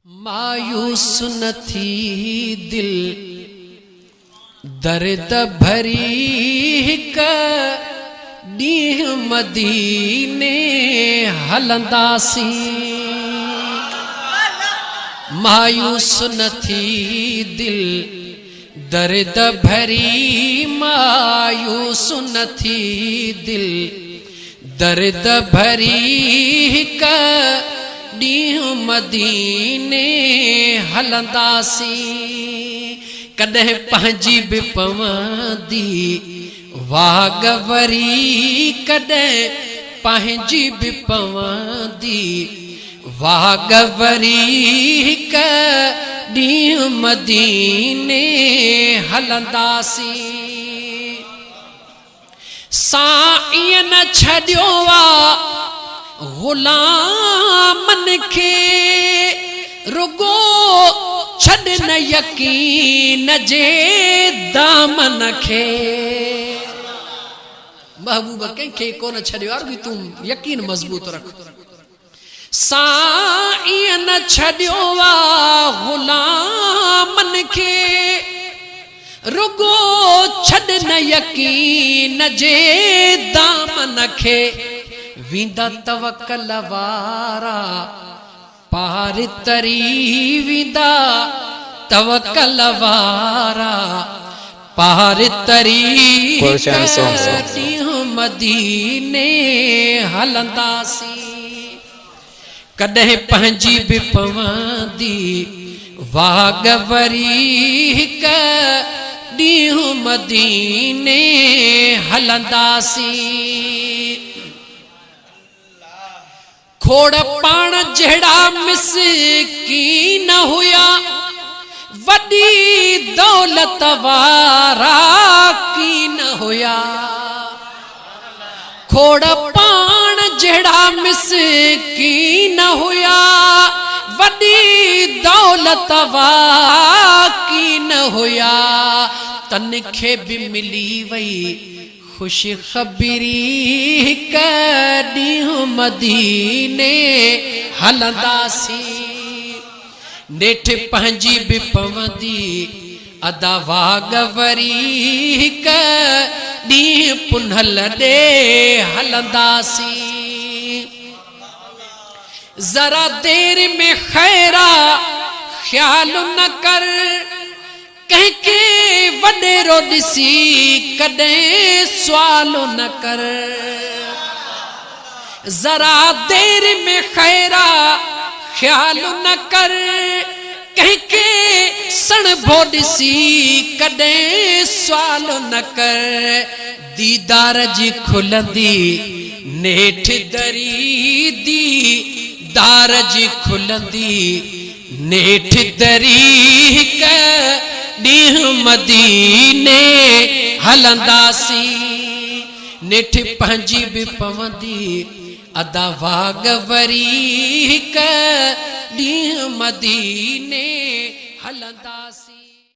मायूस न थी दिल दर्द भरी हिक ॾींहुं मदीने हलंदासीं। मायूस न थी दिल दर्द भरी, मायूस न थी दिल दर्द भरी हिक ॾींहुं मदीने हलंदासीं। कॾहिं पंहिंजी बि पवंदी वागवरी, कॾहिं पंहिंजी बि पवंदी वागवरी हिक ॾींहुं मदीने हलंदासीं। साईं न छॾियो आ ग़ुलामन खे, रुगो छॾ न यकीन जे दामन खे। महबूब कंहिंखे कोन छॾियो आहे, तूं यकीन मज़बूत रख। साईं न छॾियो आहे ग़ुलामन खे, रुगो छॾ न यकीन जे दामन खे। वींदा तवक्कल वारा पार तरी, वींदा तवक्कल वारा पार तरी, ॾींहुं मदीने हलंदासीं। कॾहिं पंहिंजी बि पवंदी वागवरी हिक ॾींहुं मदीने हलंदासीं। खोड़ पाण जहिड़ा मिसकीन हुया, वॾी दौलत वारा कीन हुया। खोड़ पाण जहिड़ा मिसकीन हुया, वॾी दौलत वारा कीन हुया। तन खे बि मिली वई खुशी ख़बरी, हिक ॾींहुं मदीने हलंदासीं। नेठ पंहिंजी बि पवंदी अदा वागवरी, हिक ॾींहुं पुनल ॾे हलंदासीं। ज़रा देर में ख़ैरा ख़्याल न कर, कंहिंखे वॾेरो ॾिसी कॾहिं सुवाल न कर। ज़रा देर में ख़ैरा ख़्याल न कर, कंहिंखे सणभो ॾिसी कॾहिं सुवाल न कर। दीदार जी खुलंदी नेठ दरी, दीदार जी खुलंदी नेठ दरी, हिक ॾींहुं मदीने हलंदासीं। नेठ पंहिंजी बि पवंदी अदा वागवरी, हिक ॾींहुं मदीने हलंदा।